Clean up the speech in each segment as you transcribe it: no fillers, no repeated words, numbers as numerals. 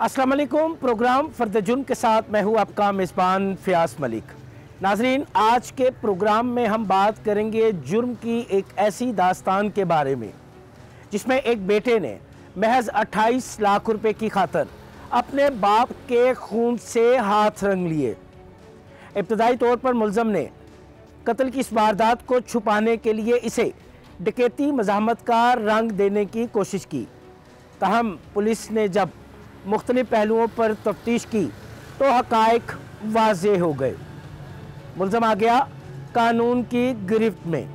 अस्सलाम वालेकुम। प्रोग्राम फर्द जुर्म के साथ मैं हूँ आपका मेज़बान फ़याज़ मलिक। नाज़रीन, आज के प्रोग्राम में हम बात करेंगे जुर्म की एक ऐसी दास्तान के बारे में जिसमें एक बेटे ने महज 28 लाख रुपए की खातर अपने बाप के खून से हाथ रंग लिए। इब्तदाई तौर पर मुलज़म ने कत्ल की इस वारदात को छुपाने के लिए इसे डकैती मज़ाहमत का रंग देने की कोशिश की। ताहम पुलिस ने जब मुख्तलिफ पहलुओं पर तफ्तीश की तो हक़ाइक़ वाज़ेह हो गए। मुलज़म आ गया कानून की गिरफ्त में।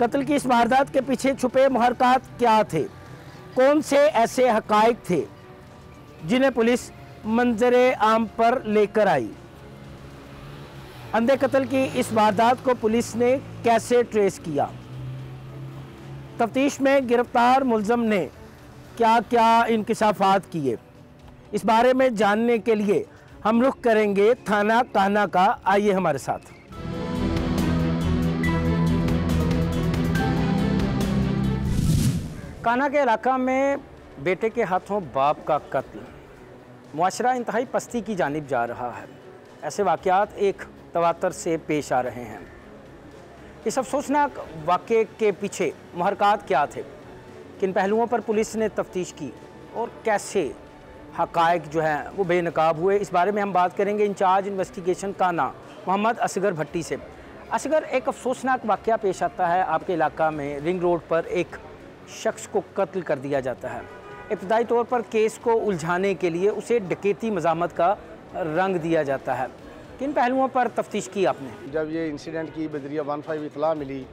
कत्ल की इस वारदात के पीछे छुपे मुहरकात क्या थे? कौन से ऐसे हक़ाइक़ थे जिन्हें पुलिस मंजरे आम पर लेकर आई? अंधे कत्ल की इस वारदात को पुलिस ने कैसे ट्रेस किया? तफ्तीश में गिरफ्तार मुलज़म ने क्या क्या इंकिशाफात किए? इस बारे में जानने के लिए हम रुख करेंगे थाना कान्हा का। आइए हमारे साथ। कान्हा के इलाका में बेटे के हाथों बाप का कत्ल, मुआशरा इंतहाई पस्ती की जानिब जा रहा है। ऐसे वाक़यात एक तवातर से पेश आ रहे हैं। इस अफसोसनाक वाक़े के पीछे मुहरकात क्या थे, किन पहलुओं पर पुलिस ने तफ्तीश की और कैसे हक़ाइक़ जो हैं वो बेनकाब हुए, इस बारे में हम बात करेंगे इंचार्ज इन्वेस्टिगेशन कान्हा मोहम्मद असगर भट्टी से। असगर, एक अफसोसनाक वाक़या पेश आता है आपके इलाका में। रिंग रोड पर एक शख्स को कत्ल कर दिया जाता है। इब्तदाई तौर पर केस को उलझाने के लिए उसे डकैती मज़ाहमत का रंग दिया जाता है। किन पहलुओं पर तफ्तीश की आपने? जब ये इंसिडेंट की बदरिया 15 इतला मिली,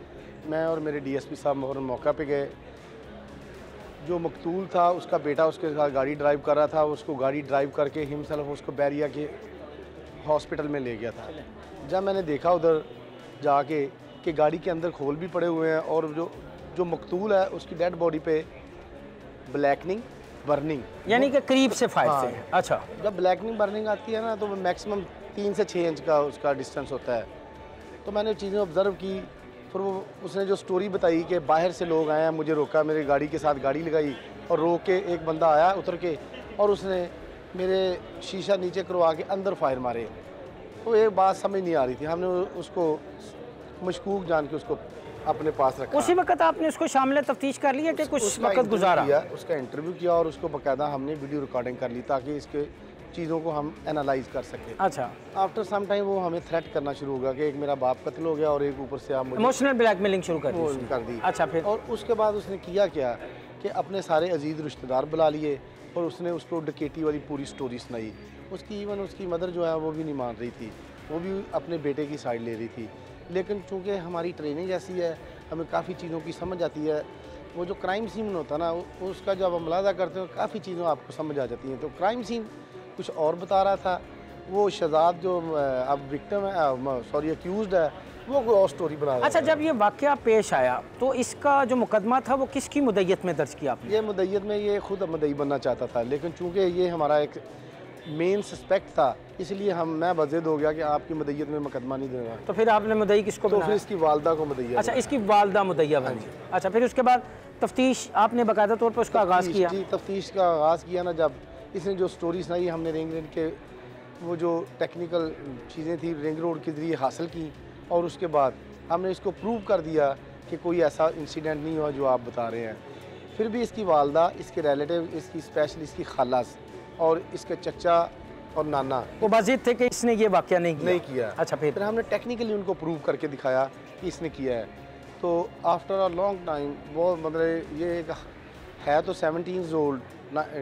मैं और मेरे DSP साहब मोहरम मौका पे गए। जो मकतूल था उसका बेटा उसके साथ गाड़ी ड्राइव कर रहा था। उसको गाड़ी ड्राइव करके हिमसेल्फ उसको बैरिया के हॉस्पिटल में ले गया था। जब मैंने देखा उधर जाके कि गाड़ी के अंदर खोल भी पड़े हुए हैं और जो मकतूल है उसकी डेड बॉडी पे ब्लैकनिंग बर्निंग, यानी कि करीब से फायर थे। अच्छा, जब ब्लैकनिंग बर्निंग आती है ना तो मैक्सिमम 3 से 6 इंच का उसका डिस्टेंस होता है। तो मैंने चीज़ें ऑब्ज़र्व की। फिर वो उसने जो स्टोरी बताई कि बाहर से लोग आए हैं, मुझे रोका, मेरी गाड़ी के साथ गाड़ी लगाई और रोक के एक बंदा आया उतर के और उसने मेरे शीशा नीचे करवा के अंदर फायर मारे। तो एक बात समझ नहीं आ रही थी। हमने उसको मशकूक जान के उसको अपने पास रखा। उसी वक्त आपने उसको शामिल तफ्तीश कर लिया कि कुछ वक्त गुजारा? उसका इंटरव्यू किया और उसको बाकायदा हमने वीडियो रिकॉर्डिंग कर ली ताकि इसके चीज़ों को हम एनालाइज कर सकें। अच्छा, आफ्टर सम टाइम वो हमें थ्रेट करना शुरू हो गया कि एक मेरा बाप कत्ल हो गया और एक ऊपर से आप मुझे इमोशनल ब्लैकमेलिंग शुरू कर दी। अच्छा, फिर? और उसके बाद उसने किया क्या कि अपने सारे अजीज़ रिश्तेदार बुला लिए और उसने उसको डकैती वाली पूरी स्टोरी सुनाई। उसकी इवन उसकी मदर जो है वो भी नहीं मान रही थी, वो भी अपने बेटे की साइड ले रही थी। लेकिन चूँकि हमारी ट्रेनिंग ऐसी है, हमें काफ़ी चीज़ों की समझ आती है। वो जो क्राइम सीन होता है ना, उसका जब हम मुलाज़ा करते हैं काफ़ी चीज़ें आपको समझ आ जाती हैं। तो क्राइम सीन कुछ और बता रहा था, वो शहजाद जो अब विक्टिम है, सॉरी एक्यूज्ड है, वो कोई और स्टोरी बना रहा। अच्छा, जब ये वाक़या पेश आया तो इसका जो मुकदमा था वो किसकी मुद्दत में दर्ज किया आपने? ये मुद्दत में ये खुद मुद्दई बनना चाहता था, लेकिन चूँकि ये हमारा एक मेन सस्पेक्ट था इसलिए मैं बज़िद हो गया कि आपकी मुद्दत में मुकदमा नहीं देना। तो फिर आपने मुद्दई किसको? तो फिर इसकी वालदा को मुद्दई। अच्छा, इसकी वालदा मुद्दइया बनी। अच्छा, फिर उसके बाद तफ्तीश आपने बाकायदा तौर पर उसका आगाज़ किया? जी, तफ्तीश का आगाज़ किया ना। जब इसने जो स्टोरी सुनाई, हमने रिंग रोड के वो जो टेक्निकल चीज़ें थी रिंग रोड के ज़रिए हासिल की और उसके बाद हमने इसको प्रूव कर दिया कि कोई ऐसा इंसिडेंट नहीं हुआ जो आप बता रहे हैं। फिर भी इसकी वालदा, इसके रिलेटिव, इसकी स्पेशल इसकी खालास और इसके चचा और नाना वो बाज़िद थे कि इसने ये वाक़या नहीं किया। अच्छा, फिर हमने टेक्निकली उनको प्रूव करके दिखाया कि इसने किया है। तो आफ्टर अ लॉन्ग टाइम वो मतलब ये एक है तो 17 ईयर्स ओल्ड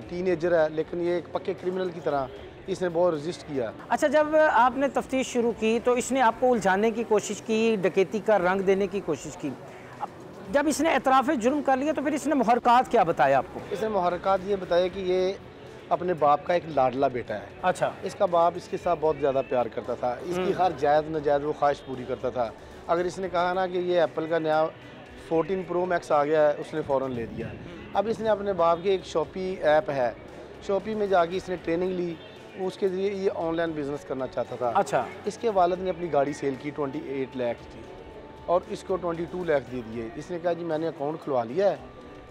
टीनेजर है, लेकिन ये एक पक्के क्रिमिनल की तरह इसने बहुत रजिस्ट किया। अच्छा, जब आपने तफ्तीश शुरू की तो इसने आपको उलझाने की कोशिश की, डकैती का रंग देने की कोशिश की। जब इसने एतराफ़ जुर्म कर लिया तो फिर इसने मुहरकात क्या बताया आपको? इसने मुहरकात ये बताया कि ये अपने बाप का एक लाडला बेटा है। अच्छा, इसका बाप इसके साथ बहुत ज़्यादा प्यार करता था, इसकी हर जायज़ नाजायज़ वो ख्वाहिश पूरी करता था। अगर इसने कहा ना कि ये एप्पल का नया 14 प्रो मैक्स आ गया है, उसने फ़ौरन ले दिया। अब इसने अपने बाप की एक शॉपी ऐप है, शॉपी में जाके इसने ट्रेनिंग ली, उसके ज़रिए ये ऑनलाइन बिज़नेस करना चाहता था। अच्छा, इसके वालिद ने अपनी गाड़ी सेल की 28 लाख की और इसको 22 लाख दे दिए। इसने कहा जी मैंने अकाउंट खुलवा लिया है,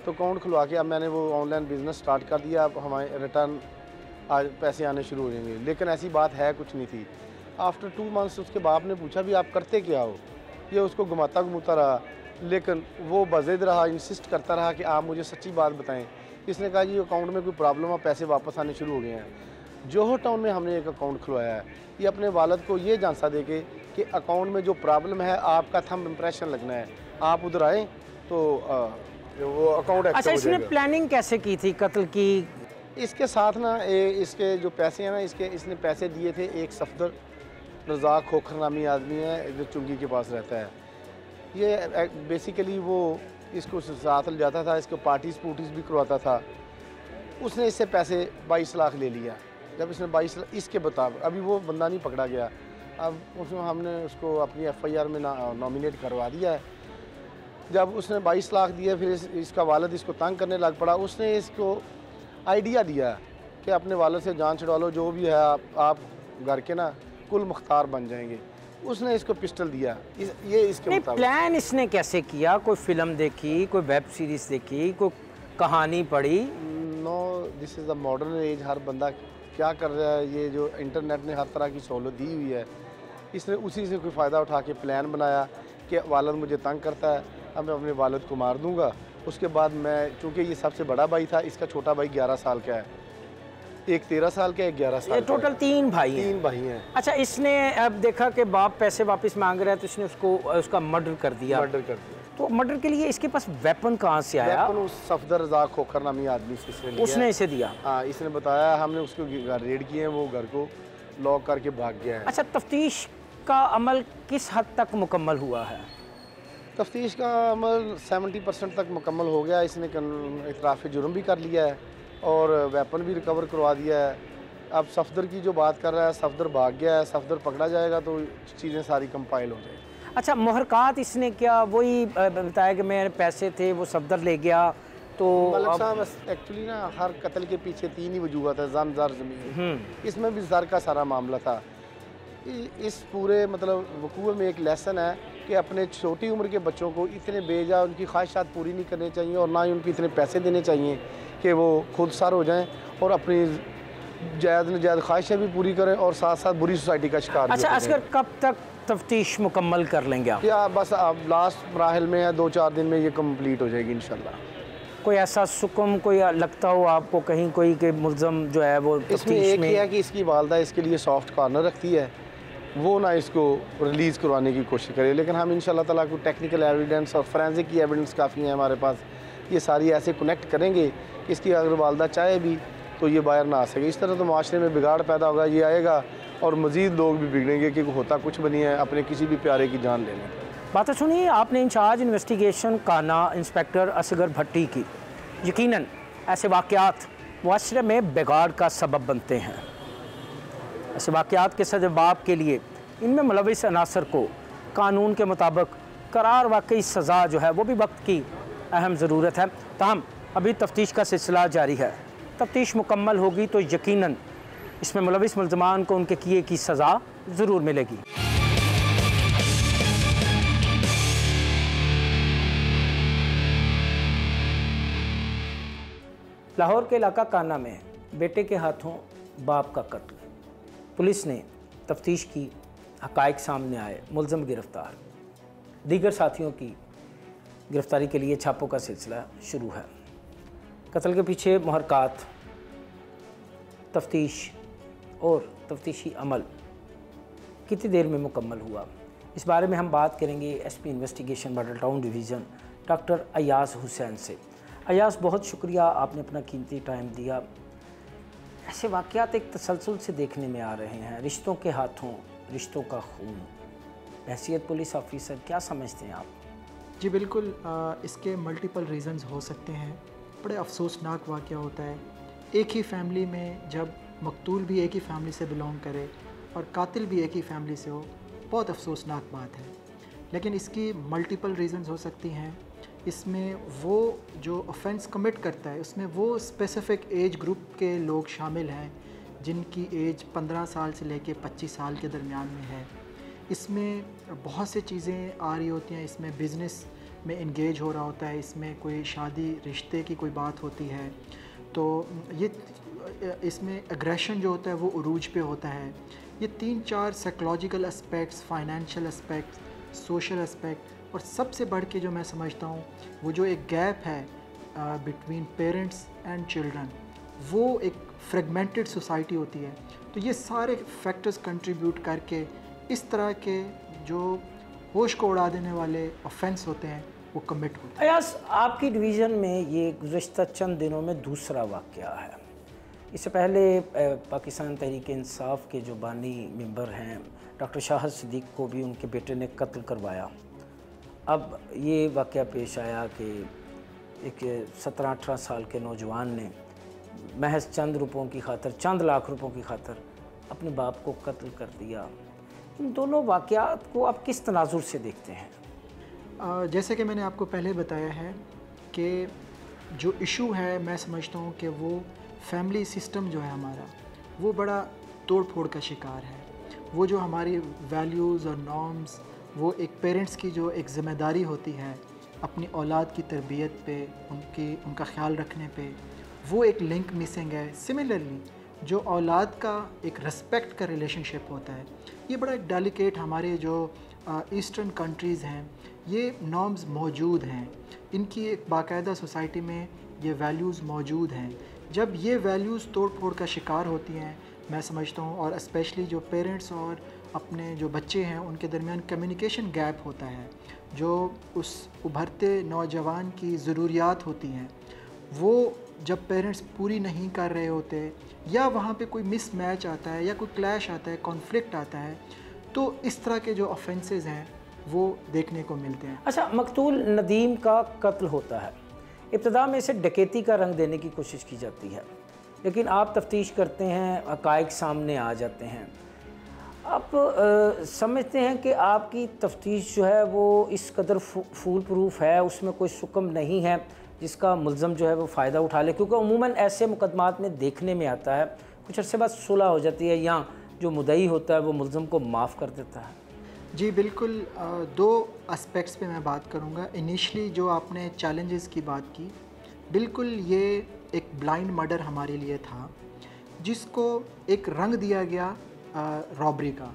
तो अकाउंट खुलवा के अब मैंने वो ऑनलाइन बिज़नेस स्टार्ट कर दिया। अब हमारे रिटर्न आज पैसे आने शुरू हो जाएंगे, लेकिन ऐसी बात है कुछ नहीं थी। आफ्टर 2 मंथ्स उसके बाप ने पूछा भी आप करते क्या हो, ये उसको घुमाता घुमाता रहा, लेकिन वो बज़िद रहा, इंसिस्ट करता रहा कि आप मुझे सच्ची बात बताएं। इसने कहा जी अकाउंट में कोई प्रॉब्लम है, पैसे वापस आने शुरू हो गए हैं। जोहर टाउन में हमने एक अकाउंट खुलवाया है, ये अपने वालिद को ये जानसा दे के कि अकाउंट में जो प्रॉब्लम है आपका थंब इम्प्रेशन लगना है, आप उधर आएँ तो वो अकाउंट एक्टिव हो जाएगा। अच्छा, इसने प्लानिंग कैसे की थी कत्ल की? इसके साथ ना इसके जो पैसे हैं ना, इसने पैसे दिए थे एक सफदर रज़ाक खोखर नामी आदमी है जो चुंगी के पास रहता है। ये बेसिकली वो इसको साथ ले जाता था, इसको पार्टीज़ भी करवाता था। उसने इससे पैसे 22 लाख ले लिया। जब इसने 22 लाख इसके मुताबिक, अभी वो बंदा नहीं पकड़ा गया, अब उसमें हमने उसको अपनी FIR में नॉमिनेट करवा दिया है। जब उसने 22 लाख दिए, फिर इसका वालिद इसको तंग करने लग पड़ा। उसने इसको आइडिया दिया कि अपने वालिद से जान छुड़वा लो, जो भी है आप घर के ना कुल मुख्तार बन जाएंगे। उसने इसको पिस्टल दिया। ये इसके नहीं, प्लान इसने कैसे किया? कोई फिल्म देखी, कोई वेब सीरीज़ देखी, कोई कहानी पढ़ी? No, this is the modern age. हर बंदा क्या कर रहा है, ये जो इंटरनेट ने हर तरह की सहूलत दी हुई है, इसने उसी से कोई फ़ायदा उठा के प्लान बनाया कि वालिद मुझे तंग करता है, अब मैं अपने वालिद को मार दूँगा। उसके बाद मैं, चूँकि ये सबसे बड़ा भाई था, इसका छोटा भाई 11 साल का है, एक 13 साल का, एक 11 साल का। टोटल 3 भाई हैं। 3 भाई हैं। अच्छा, इसने अब देखा कि बाप पैसे वापस मांग रहा है तो इसने उसका मर्डर कर दिया। तो मर्डर के लिए इसके पास वेपन कहाँ से आया? वेपन उस सफदर रज़ाक खोखर नामी आदमी से इसने लिया। उसने इसे दिया? हाँ, इसने बताया, हमने उसको घर रेड किए हैं, वो घर को लॉक करके भाग गया है। अच्छा, तफ्तीश का अमल किस हद तक मुकम्मल हुआ है? तफ्तीश का अमल 70% तक मुकम्मल हो गया। इसने इतराफ़ जुर्म भी कर लिया है और वेपन भी रिकवर करवा दिया है। अब सफदर की जो बात कर रहा है, सफदर भाग गया है, सफदर पकड़ा जाएगा तो चीज़ें सारी कंपाइल हो जाएगी। अच्छा, मुहरकात इसने क्या वही बताया कि मेरे पैसे थे, वो सफदर ले गया? तो मलिक साहब, एक्चुअली ना हर कत्ल के पीछे 3 ही वजूहत है, जन ज़र ज़मीन। इसमें भी ज़र का सारा मामला था। इस पूरे मतलब वकूअ में एक लेसन है कि अपने छोटी उम्र के बच्चों को इतने बेजा उनकी ख्वाहिशात पूरी नहीं करनी चाहिए और ना ही उनको इतने पैसे देने चाहिए कि वो खुद सर हो जाएं और अपनी जायज़ नजायज़ ख्वाहिशें भी पूरी करें और साथ साथ बुरी सोसाइटी का शिकार। अच्छा असगर, कब तक तफ्तीश मुकम्मल कर लेंगे आप? या बस अब लास्ट मराहिल में है, 2-4 दिन में ये कंप्लीट हो जाएगी इंशाल्लाह। कोई ऐसा सुकम कोई लगता हो आपको कहीं कोई के मुल्ज़म जो है वो इसमें एक ही है कि इसकी वालदा इसके लिए सॉफ्ट कॉर्नर रखती है, वो ना इसको रिलीज़ करवाने की कोशिश करे, लेकिन हम इंशाल्लाह ताला को टेक्निकल एविडेंस और फोरेंसिक की एविडेंस काफ़ी है हमारे पास, ये सारी ऐसे कनेक्ट करेंगे कि इसकी अगर वालदा चाहे भी तो ये बाहर ना आ सके। इस तरह तो माशरे में बिगाड़ पैदा होगा, ये आएगा और मज़ीद लोग भी बिगड़ेंगे कि होता कुछ भी नहीं है अपने किसी भी प्यारे की जान लेने। बातें सुनिए आपने इंचार्ज इन्वेस्टिगेशन काना इंस्पेक्टर असगर भट्टी की। यकीनन ऐसे वाक़यात मुआशरे में बिगाड़ का सबब बनते हैं। ऐसे वाक़यात के सजबाब के लिए इनमें मुलविस अनासर को कानून के मुताबिक करार वाकई सज़ा जो है वो भी वक्त की अहम ज़रूरत है। ताहम अभी तफ्तीश का सिलसिला जारी है। तफ्तीश मुकम्मल होगी तो यकीनन इसमें मुलविस मुल्ज़मान को उनके किए की सज़ा ज़रूर मिलेगी। लाहौर के इलाका काना में बेटे के हाथों बाप का कत्ल। पुलिस ने तफ्तीश की, हक़ाइक़ सामने आए, मुल्ज़म गिरफ़्तार। दीगर साथियों की गिरफ़्तारी के लिए छापों का सिलसिला शुरू है। कत्ल के पीछे मुहरकात, तफ्तीश और तफ्तीशी अमल कितनी देर में मुकम्मल हुआ, इस बारे में हम बात करेंगे SP investigation model town division doctor Ayaz Hussain से। अयाज़, बहुत शुक्रिया, आपने अपना कीमती टाइम दिया। ऐसे वाक़यात एक तसलसल से देखने में आ रहे हैं, रिश्तों के हाथों रिश्तों का खून। हैसियत पुलिस ऑफिसर क्या समझते हैं आप? जी बिल्कुल, इसके मल्टीपल रीज़न्स हो सकते हैं। बड़े अफसोसनाक वाक़या होता है एक ही फैमिली में, जब मकतूल भी एक ही फैमिली से बिलोंग करे और कातिल भी एक ही फैमिली से हो, बहुत अफसोसनाक बात है। लेकिन इसकी मल्टीपल रीज़न्स हो सकती हैं। इसमें वो जो ऑफेंस कमिट करता है उसमें वो स्पेसिफ़िक एज ग्रुप के लोग शामिल हैं जिनकी एज 15 साल से लेके 25 साल के दरमियान में है। इसमें बहुत सी चीज़ें आ रही होती हैं, इसमें बिज़नेस में इंगेज हो रहा होता है, इसमें कोई शादी रिश्ते की कोई बात होती है। तो ये इसमें एग्रेशन जो होता है वो उरूज पे होता है। ये 3-4 psychological aspects, financial aspects, social aspect, और सबसे बढ़ के जो मैं समझता हूँ वो जो एक गैप है बिटवीन पेरेंट्स एंड चिल्ड्रन, वो एक फ्रेगमेंटेड सोसाइटी होती है। तो ये सारे फैक्टर्स कंट्रीब्यूट करके इस तरह के जो होश को उड़ा देने वाले ऑफेंस होते हैं वो कमिट होते हैं। अयाज, आपकी डिवीज़न में ये गुज़श्ता चंद दिनों में दूसरा वाक़या है। इससे पहले पाकिस्तान तहरीक इंसाफ के जो बानी मेंबर हैं डॉक्टर शाहिद सिद्दीक को भी उनके बेटे ने कत्ल करवाया। अब ये वाक़या पेश आया कि एक 17-18 साल के नौजवान ने महज चंद रुपयों की खातर, चंद लाख रुपयों की खातर अपने बाप को कत्ल कर दिया। इन दोनों वाक़यात को आप किस तनाजुर से देखते हैं? जैसे कि मैंने आपको पहले बताया है कि जो इशू है, मैं समझता हूँ कि वो फैमिली सिस्टम जो है हमारा, वो बड़ा तोड़ फोड़ का शिकार है। वो जो हमारी वैल्यूज़ और नॉर्म्स, वो एक पेरेंट्स की जो एक ज़िम्मेदारी होती है अपनी औलाद की तरबियत पे, उनका ख्याल रखने पे, वो एक लिंक मिसिंग है। सिमिलरली जो औलाद का एक रिस्पेक्ट का रिलेशनशिप होता है, ये बड़ा एक डेलिकेट, हमारे जो ईस्टर्न कंट्रीज़ हैं ये नॉर्म्स मौजूद हैं, इनकी एक बाकायदा सोसाइटी में ये वैल्यूज़ मौजूद हैं। जब ये वैल्यूज़ तोड़ फोड़ का शिकार होती हैं, मैं समझता हूँ, और स्पेशली जो पेरेंट्स और अपने जो बच्चे हैं उनके दरमियान कम्युनिकेशन गैप होता है, जो उस उभरते नौजवान की ज़रूरियात होती हैं वो जब पेरेंट्स पूरी नहीं कर रहे होते, या वहाँ पे कोई मिस मैच आता है या कोई क्लैश आता है, कॉन्फ्लिक्ट आता है, तो इस तरह के जो ऑफेंसेस हैं वो देखने को मिलते हैं। अच्छा, मकतूल नदीम का कत्ल होता है। इब्तदा में इसे डकैती का रंग देने की कोशिश की जाती है, लेकिन आप तफ्तीश करते हैं, हक़ाइक़ सामने आ जाते हैं। आप समझते हैं कि आपकी तफ्तीश जो है वो इस कदर फूल प्रूफ है, उसमें कोई शुक्म नहीं है जिसका मुल्ज़म जो है वो फ़ायदा उठा ले? क्योंकि अमूमन ऐसे मुकदमात में देखने में आता है कुछ अरसे बाद सुलह हो जाती है या जो मुद्दई होता है वो मुल्ज़म को माफ़ कर देता है। जी बिल्कुल, दो एस्पेक्ट्स पे मैं बात करूँगा। इनिशली जो आपने चैलेंजेस की बात की, बिल्कुल ये एक ब्लाइंड मर्डर हमारे लिए था जिसको एक रंग दिया गया रॉबरी का।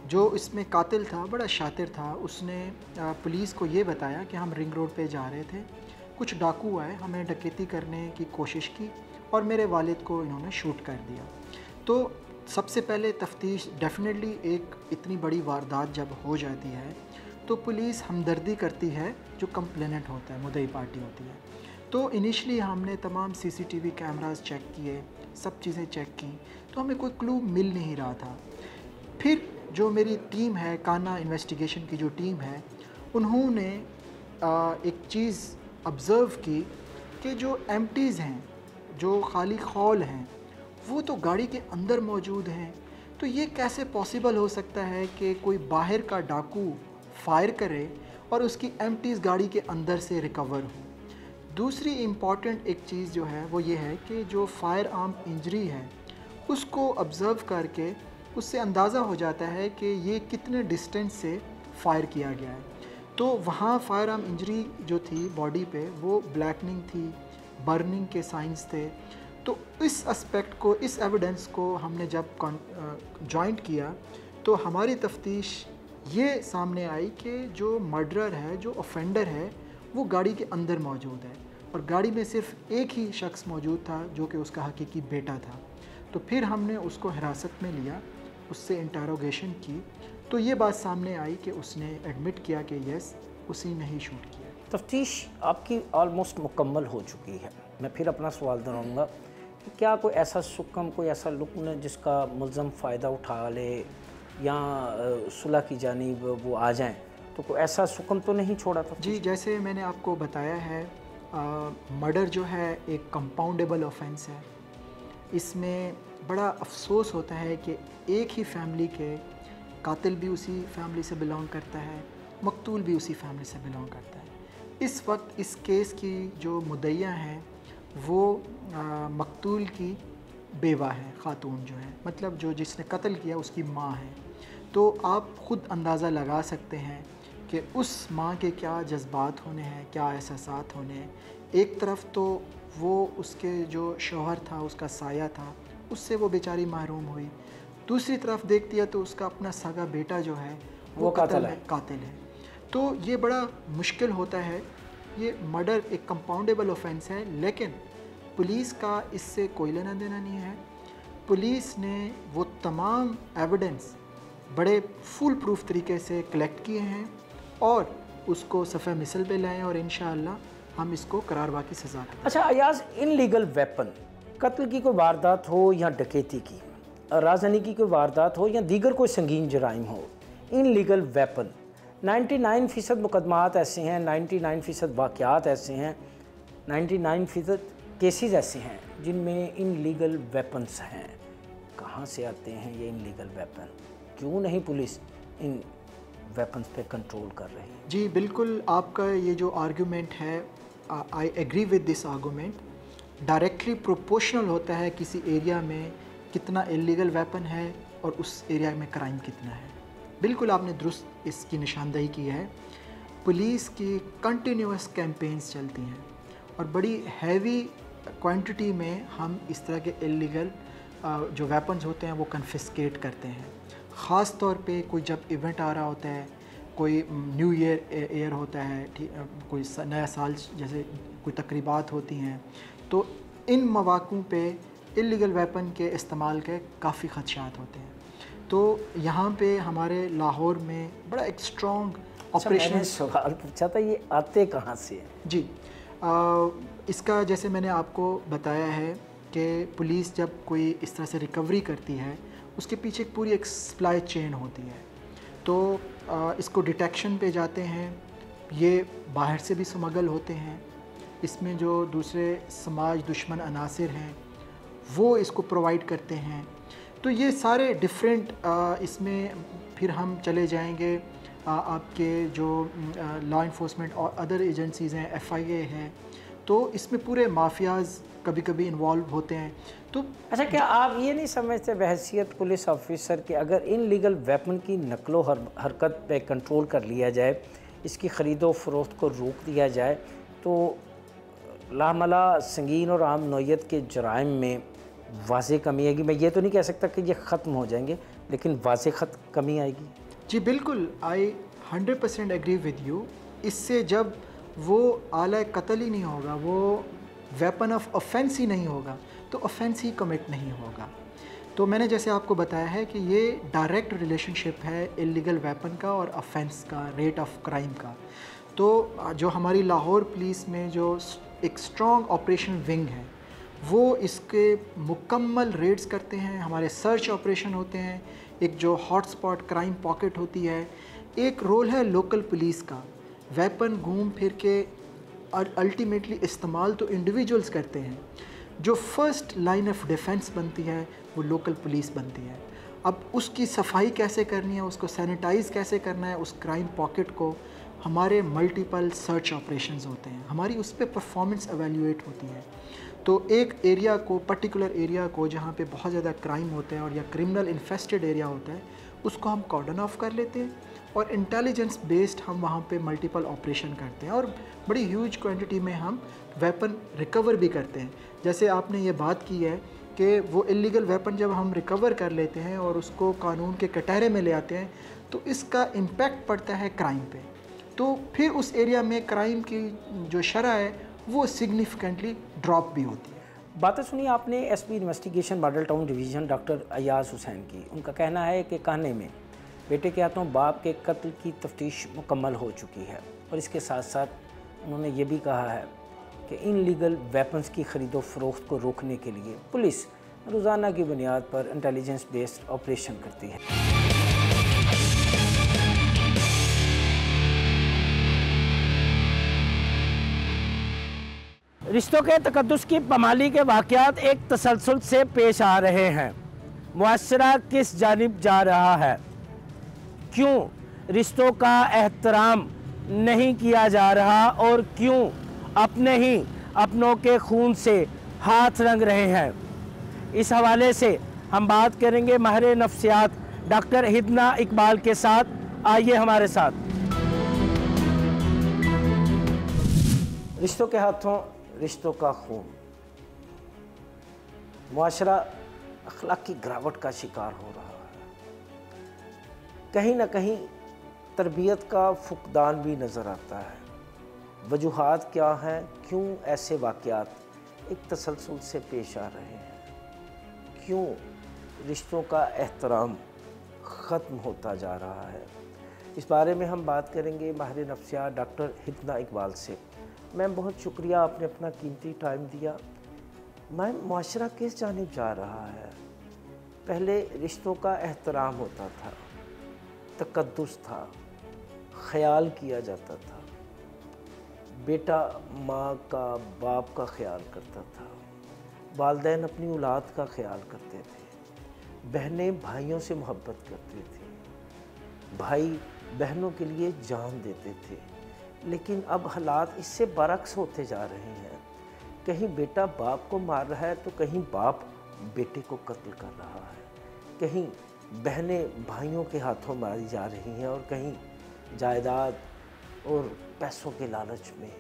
जो इसमें कातिल था बड़ा शातिर था, उसने पुलिस को ये बताया कि हम रिंग रोड पे जा रहे थे, कुछ डाकू आए, हमें डकैती करने की कोशिश की और मेरे वालिद को इन्होंने शूट कर दिया। तो सबसे पहले तफ्तीश डेफिनेटली, एक इतनी बड़ी वारदात जब हो जाती है तो पुलिस हमदर्दी करती है जो कंप्लेनेंट होता है, मुद्दई पार्टी होती है। तो इनिशली हमने तमाम सीसीटीवी कैमरास चेक किए, सब चीज़ें चेक की, तो हमें कोई क्लू मिल नहीं रहा था। फिर जो मेरी टीम है, काना इन्वेस्टिगेशन की जो टीम है, उन्होंने एक चीज़ ऑब्ज़र्व की कि जो एम्प्टीज़ हैं, जो खाली खौल हैं, वो तो गाड़ी के अंदर मौजूद हैं। तो ये कैसे पॉसिबल हो सकता है कि कोई बाहर का डाकू फायर करे और उसकी एम्प्टीज़ गाड़ी के अंदर से रिकवर हो। दूसरी इम्पॉर्टेंट एक चीज़ जो है वो ये है कि जो फायर आर्म इंजरी है उसको ऑब्ज़र्व करके उससे अंदाज़ा हो जाता है कि ये कितने डिस्टेंस से फायर किया गया है। तो वहाँ फायर आर्म इंजरी जो थी बॉडी पे, वो ब्लैकनिंग थी, बर्निंग के साइंस थे। तो इस एस्पेक्ट को, इस एविडेंस को हमने जब जॉइंट किया तो हमारी तफ्तीश ये सामने आई कि जो मर्डरर है, जो ऑफेंडर है, वो गाड़ी के अंदर मौजूद है और गाड़ी में सिर्फ एक ही शख्स मौजूद था जो कि उसका हकीकी बेटा था। तो फिर हमने उसको हिरासत में लिया, उससे इंटरोगेशन की, तो ये बात सामने आई कि उसने एडमिट किया कि यस, उसी ने ही शूट किया। तफ्तीश आपकी ऑलमोस्ट मुकम्मल हो चुकी है। मैं फिर अपना सवाल दोहराऊँगा कि क्या कोई ऐसा सुकम, कोई ऐसा लुक्न है जिसका मुल्ज़म फ़ायदा उठा ले या सुलह की जानिब वो आ जाएं, तो कोई ऐसा सुकम तो नहीं छोड़ा था? जी, जैसे मैंने आपको बताया है, मर्डर जो है एक कंपाउंडेबल ऑफेंस है। इसमें बड़ा अफसोस होता है कि एक ही फैमिली के कातिल भी उसी फैमिली से बिलोंग करता है, मकतूल भी उसी फैमिली से बिलोंग करता है। इस वक्त इस केस की जो मुद्दइया हैं वो मकतूल की बेवा है, ख़ातून जो है, मतलब जो जिसने कत्ल किया उसकी माँ है। तो आप ख़ुद अंदाज़ा लगा सकते हैं कि उस माँ के क्या जज्बात होने हैं, क्या एहसासात होने हैं। एक तरफ तो वो उसके जो शौहर था, उसका साया था, उससे वो बेचारी महरूम हुई। दूसरी तरफ देखती है तो उसका अपना सगा बेटा जो है वो कातिल है। तो ये बड़ा मुश्किल होता है। ये मर्डर एक कंपाउंडेबल ऑफेंस है, लेकिन पुलिस का इससे कोई लेना देना नहीं है। पुलिस ने वो तमाम एविडेंस बड़े फुल प्रूफ तरीके से कलेक्ट किए हैं और उसको सफ़े मिसल पे लाएँ और इंशाअल्लाह हम इसको करारवा की सज़ा दें। अच्छा अयाज, इनलीगल वेपन, कत्ल की कोई वारदात हो या डकैती की, राजधानी की कोई वारदात हो या दीगर कोई संगीन जराइम हो, इनलीगल वेपन 99% मुकदमात ऐसे हैं, 99% वाक़यात ऐसे हैं, 99% केसेस ऐसे हैं जिनमें इनलीगल वेपन्स हैं। कहाँ से आते हैं ये इनलीगल वेपन? क्यों नहीं पुलिस इन वेपन्स पे कंट्रोल कर रही है? जी बिल्कुल, आपका ये जो आर्गूमेंट है, I agree with this argument. Directly proportional होता है किसी एरिया में कितना इलीगल वेपन है और उस एरिया में क्राइम कितना है। बिल्कुल आपने दुरुस्त इसकी निशानदेही की है। पुलिस की कंटिन्यूस कैंपेन्स चलती हैं और बड़ी हैवी क्वांटिटी में हम इस तरह के इलीगल जो वेपन्स होते हैं वो कन्फिस्केट करते हैं। ख़ास तौर पे कोई जब इवेंट आ रहा होता है, कोई न्यू ईयर होता है, कोई नया साल जैसे कोई तकरीबात होती हैं, तो इन मौक़ों पे इलीगल वेपन के इस्तेमाल के काफ़ी ख़दशात होते हैं। तो यहाँ पे हमारे लाहौर में बड़ा एक स्ट्रॉन्ग ऑपरेशन। सवाल पूछा था, ये आते कहाँ से हैं? जी इसका जैसे मैंने आपको बताया है कि पुलिस जब कोई इस तरह से रिकवरी करती है, उसके पीछे पूरी एक सप्लाई चेन होती है। तो इसको डिटेक्शन पे जाते हैं, ये बाहर से भी स्मगल होते हैं, इसमें जो दूसरे समाज दुश्मन अनासिर हैं वो इसको प्रोवाइड करते हैं। तो ये सारे डिफरेंट इसमें फिर हम चले जाएंगे आपके जो लॉ इन्फोर्समेंट और अदर एजेंसीज़ हैं, FIA है, तो इसमें पूरे माफियाज़ कभी कभी इन्वॉल्व होते हैं। तो अच्छा, क्या आप ये नहीं समझते बहैसियत पुलिस ऑफिसर कि अगर इनलीगल वेपन की नकलो हरकत पे कंट्रोल कर लिया जाए, इसकी ख़रीदो फरोख्त को रोक दिया जाए, तो लामला संगीन और आम नौयत के जराइम में वाज़े कमी आएगी? मैं ये तो नहीं कह सकता कि ये ख़त्म हो जाएंगे, लेकिन वाज़े कमी आएगी। जी बिल्कुल, आई 100% एग्री विद यू। इससे जब वो आला कत्ल ही नहीं होगा, वो वेपन ऑफ ऑफेंस ही नहीं होगा, तो ऑफेंस ही कमिट नहीं होगा। तो मैंने जैसे आपको बताया है कि ये डायरेक्ट रिलेशनशिप है इलीगल वेपन का और ऑफेंस का, रेट ऑफ क्राइम का। तो जो हमारी लाहौर पुलिस में जो एक स्ट्रॉन्ग ऑपरेशन विंग है, वो इसके मुकम्मल रेड्स करते हैं। हमारे सर्च ऑपरेशन होते हैं, एक जो हॉटस्पॉट क्राइम पॉकेट होती है, एक रोल है लोकल पुलिस का। वेपन घूम फिर के अल्टीमेटली इस्तेमाल तो इंडिविजुअल्स करते हैं, जो फर्स्ट लाइन ऑफ डिफेंस बनती है वो लोकल पुलिस बनती है। अब उसकी सफाई कैसे करनी है, उसको सैनिटाइज़ कैसे करना है, उस क्राइम पॉकेट को, हमारे मल्टीपल सर्च ऑपरेशंस होते हैं, हमारी उस पर परफॉर्मेंस एवेल्यूएट होती है। तो एक एरिया को, पर्टिकुलर एरिया को जहाँ पे बहुत ज़्यादा क्राइम होता है और या क्रिमिनल इन्फेस्टेड एरिया होता है, उसको हम कॉर्डन ऑफ कर लेते हैं और इंटेलिजेंस बेस्ड हम वहाँ पे मल्टीपल ऑपरेशन करते हैं और बड़ी ह्यूज क्वांटिटी में हम वेपन रिकवर भी करते हैं। जैसे आपने ये बात की है कि वो इलीगल वेपन जब हम रिकवर कर लेते हैं और उसको कानून के कटहरे में ले आते हैं, तो इसका इम्पैक्ट पड़ता है क्राइम पे। तो फिर उस एरिया में क्राइम की जो शरह है वो सिग्निफिकेंटली ड्रॉप भी होती है। बातें सुनी आपने SP investigation model town division doctor Ayaz Hussain की। उनका कहना है कि कहने में बेटे के हाथों बाप के कत्ल की तफ्तीश मुकम्मल हो चुकी है और इसके साथ साथ उन्होंने ये भी कहा है कि इनलीगल वेपन्स की ख़रीदो फरोख्त को रोकने के लिए पुलिस रोज़ाना की बुनियाद पर इंटेलिजेंस बेस्ड ऑपरेशन करती है। रिश्तों के तकद्दुस की पमाली के वाक़यात एक तसलसल से पेश आ रहे हैं। मुआशरा किस जानिब जा रहा है? क्यों रिश्तों का एहतराम नहीं किया जा रहा और क्यों अपने ही अपनों के खून से हाथ रंग रहे हैं? इस हवाले से हम बात करेंगे माहिर नफ्सियात डॉक्टर हिदना इकबाल के साथ। आइए हमारे साथ। रिश्तों के हाथों रिश्तों का खून, मुआशरा अखलाकी गिरावट का शिकार हो रहा है। कहीं ना कहीं तरबियत का फुकदान भी नज़र आता है। वजूहात क्या हैं, क्यों ऐसे वाक़यात एक तसलसल से पेश आ रहे हैं, क्यों रिश्तों का एहतराम ख़त्म होता जा रहा है, इस बारे में हम बात करेंगे माहिर नफ्सियात डॉक्टर हितना इकबाल से। मैम, बहुत शुक्रिया, आपने अपना कीमती टाइम दिया। मैम, मुआशरा किस जानिब जा रहा है? पहले रिश्तों का एहतराम होता था, तकद्दुस था, ख्याल किया जाता था, बेटा माँ का बाप का ख्याल करता था, वालिदैन अपनी औलाद का ख्याल करते थे, बहनें भाइयों से मोहब्बत करती थी, भाई बहनों के लिए जान देते थे। लेकिन अब हालात इससे बरक्स होते जा रहे हैं। कहीं बेटा बाप को मार रहा है तो कहीं बाप बेटे को कत्ल कर रहा है, कहीं बहनें भाइयों के हाथों मारी जा रही हैं और कहीं जायदाद और पैसों के लालच में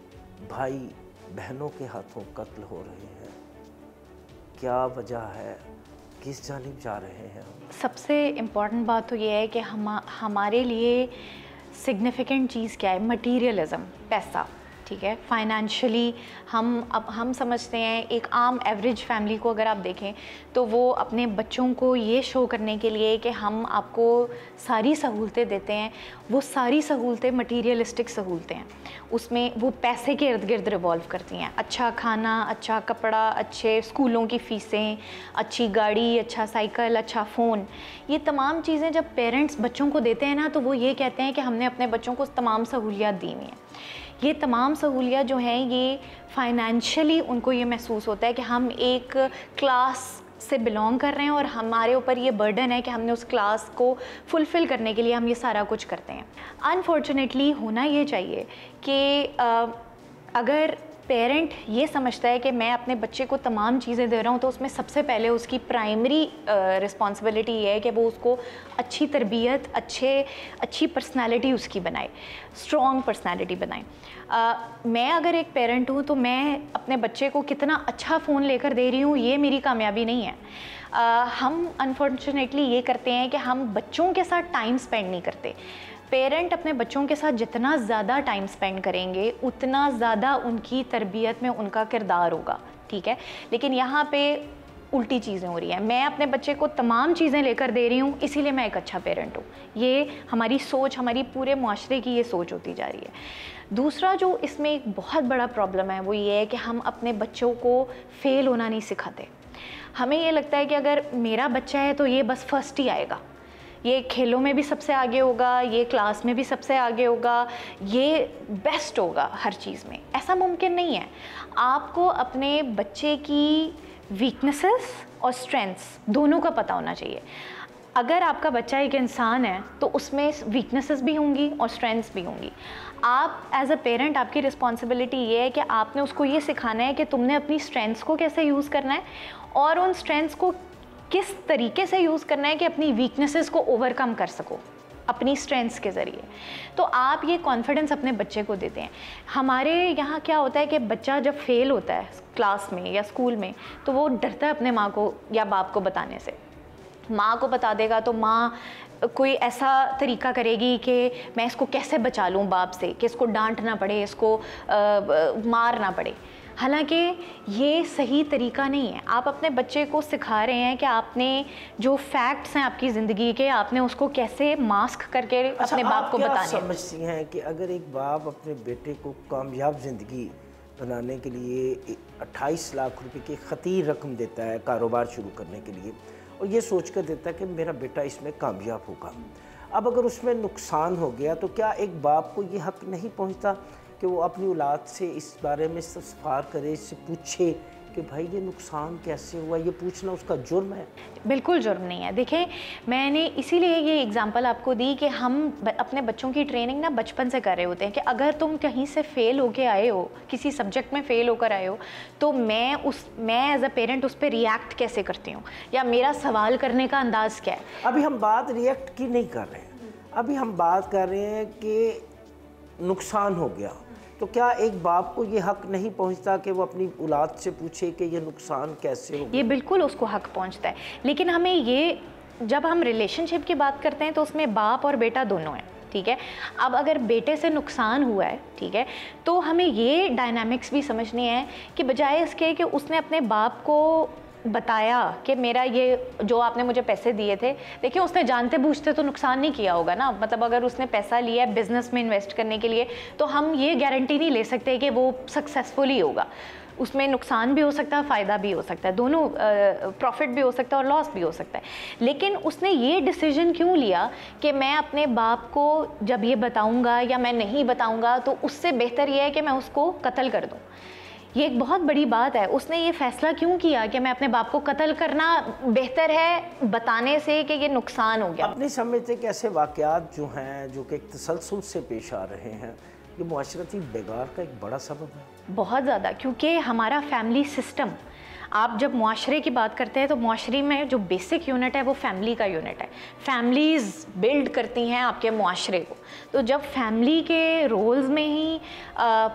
भाई बहनों के हाथों कत्ल हो रहे हैं। क्या वजह है, किस जानिब जा रहे हैं हम? सबसे इम्पॉर्टेंट बात तो ये है कि हमारे लिए सिग्निफिकेंट चीज़ क्या है? मटीरियलिज़म, पैसा, ठीक है। फाइनेंशियली हम समझते हैं, एक आम एवरेज फैमिली को अगर आप देखें तो वो अपने बच्चों को ये शो करने के लिए कि हम आपको सारी सहूलतें देते हैं, वो सारी सहूलतें मटीरियलिस्टिक सहूलतें हैं, उसमें वो पैसे के इर्द गिर्द रिवॉल्व करती हैं। अच्छा खाना, अच्छा कपड़ा, अच्छे स्कूलों की फ़ीसें, अच्छी गाड़ी, अच्छा साइकिल, अच्छा फ़ोन, ये तमाम चीज़ें जब पेरेंट्स बच्चों को देते हैं ना तो वो ये कहते हैं कि हमने अपने बच्चों को तमाम सहूलियात दी हुई हैं। ये तमाम सहूलियत जो हैं ये फाइनेंशियली उनको ये महसूस होता है कि हम एक क्लास से बिलोंग कर रहे हैं और हमारे ऊपर ये बर्डन है कि हमने उस क्लास को फुलफ़िल करने के लिए हम ये सारा कुछ करते हैं। अनफॉर्चुनेटली होना ये चाहिए कि अगर पेरेंट ये समझता है कि मैं अपने बच्चे को तमाम चीज़ें दे रहा हूँ तो उसमें सबसे पहले उसकी प्राइमरी रिस्पॉन्सिबिलिटी ये है कि वो उसको अच्छी तरबियत, अच्छी पर्सनालिटी उसकी बनाए, स्ट्रॉन्ग पर्सनालिटी बनाए। मैं अगर एक पेरेंट हूँ तो मैं अपने बच्चे को कितना अच्छा फ़ोन लेकर दे रही हूँ ये मेरी कामयाबी नहीं है। हम अनफॉर्चुनेटली ये करते हैं कि हम बच्चों के साथ टाइम स्पेंड नहीं करते। पेरेंट अपने बच्चों के साथ जितना ज़्यादा टाइम स्पेंड करेंगे उतना ज़्यादा उनकी तरबियत में उनका किरदार होगा, ठीक है। लेकिन यहाँ पे उल्टी चीज़ें हो रही हैं। मैं अपने बच्चे को तमाम चीज़ें लेकर दे रही हूँ इसीलिए मैं एक अच्छा पेरेंट हूँ। ये हमारी सोच, हमारी पूरे मुआशरे की ये सोच होती जा रही है। दूसरा जो इसमें एक बहुत बड़ा प्रॉब्लम है वो ये है कि हम अपने बच्चों को फ़ेल होना नहीं सिखाते। हमें ये लगता है कि अगर मेरा बच्चा है तो ये बस फर्स्ट ही आएगा, ये खेलों में भी सबसे आगे होगा, ये क्लास में भी सबसे आगे होगा, ये बेस्ट होगा हर चीज़ में। ऐसा मुमकिन नहीं है। आपको अपने बच्चे की वीकनेसेस और स्ट्रेंथ्स दोनों का पता होना चाहिए। अगर आपका बच्चा एक इंसान है तो उसमें वीकनेसेस भी होंगी और स्ट्रेंथ्स भी होंगी। आप एज अ पेरेंट, आपकी रिस्पॉन्सिबिलिटी ये है कि आपने उसको ये सिखाना है कि तुमने अपनी स्ट्रेंथ्स को कैसे यूज़ करना है और उन स्ट्रेंथ्स को किस तरीके से यूज़ करना है कि अपनी वीकनेसेस को ओवरकम कर सको अपनी स्ट्रेंथ्स के ज़रिए। तो आप ये कॉन्फिडेंस अपने बच्चे को देते हैं। हमारे यहाँ क्या होता है कि बच्चा जब फेल होता है क्लास में या स्कूल में तो वो डरता है अपने माँ को या बाप को बताने से। माँ को बता देगा तो माँ कोई ऐसा तरीका करेगी कि मैं इसको कैसे बचा लूँ बाप से, कि इसको डांट ना पड़े, इसको मार ना पड़े। हालांकि ये सही तरीका नहीं है। आप अपने बच्चे को सिखा रहे हैं कि आपने जो फैक्ट्स हैं आपकी ज़िंदगी के, आपने उसको कैसे मास्क करके अपने बाप को बताने। समझती हैं कि अगर एक बाप अपने बेटे को कामयाब ज़िंदगी बनाने के लिए 28 लाख रुपए की खतीर रकम देता है कारोबार शुरू करने के लिए और ये सोच कर देता है कि मेरा बेटा इसमें कामयाब होगा, अब अगर उसमें नुकसान हो गया तो क्या एक बाप को ये हक़ नहीं पहुंचता कि वो अपनी औलाद से इस बारे में इस्तफ़सार करे, इससे पूछे कि भाई ये नुकसान कैसे हुआ? ये पूछना उसका जुर्म है? बिल्कुल जुर्म नहीं है। देखें, मैंने इसीलिए ये एग्जांपल आपको दी कि हम अपने बच्चों की ट्रेनिंग ना बचपन से कर रहे होते हैं कि अगर तुम कहीं से फ़ेल होके आए हो, किसी सब्जेक्ट में फ़ेल होकर आए हो, तो मैं एज अ पेरेंट उस पर रिएक्ट कैसे करती हूँ या मेरा सवाल करने का अंदाज़ क्या है। अभी हम बात रिएक्ट की नहीं कर रहे हैं, अभी हम बात कर रहे हैं कि नुकसान हो गया तो तो क्या एक बाप को ये हक नहीं पहुंचता कि वो अपनी औलाद से पूछे कि ये नुकसान कैसे हो? ये बिल्कुल उसको हक पहुंचता है, लेकिन हमें ये, जब हम रिलेशनशिप की बात करते हैं तो उसमें बाप और बेटा दोनों हैं, ठीक है। अब अगर बेटे से नुकसान हुआ है, ठीक है, तो हमें ये डायनामिक्स भी समझनी है कि बजाय इसके कि उसने अपने बाप को बताया कि मेरा ये जो आपने मुझे पैसे दिए थे, देखिए उसने जानते बूझते तो नुकसान नहीं किया होगा ना। मतलब अगर उसने पैसा लिया है बिज़नेस में इन्वेस्ट करने के लिए, तो हम ये गारंटी नहीं ले सकते कि वो सक्सेसफुल ही होगा। उसमें नुकसान भी हो सकता है, फ़ायदा भी हो सकता है, दोनों प्रॉफिट भी हो सकता है और लॉस भी हो सकता है। लेकिन उसने ये डिसीजन क्यों लिया कि मैं अपने बाप को जब ये बताऊंगा या मैं नहीं बताऊंगा तो उससे बेहतर ये है कि मैं उसको कत्ल कर दूं। ये एक बहुत बड़ी बात है। उसने ये फैसला क्यों किया कि मैं अपने बाप को कत्ल करना बेहतर है बताने से कि ये नुकसान हो गया। अपने समझते कि ऐसे वाक़यात जो हैं, जो कि एक तसलसल से पेश आ रहे हैं, ये मुआशरती बिगाड़ का एक बड़ा सबब है। बहुत ज़्यादा, क्योंकि हमारा फैमिली सिस्टम, आप जब मुआशरे की बात करते हैं तो मुआशरे में जो बेसिक यूनिट है वो फैमिली का यूनिट है। फैमिलीज़ बिल्ड करती हैं आपके मुआशरे को। तो जब फैमिली के रोल्स में ही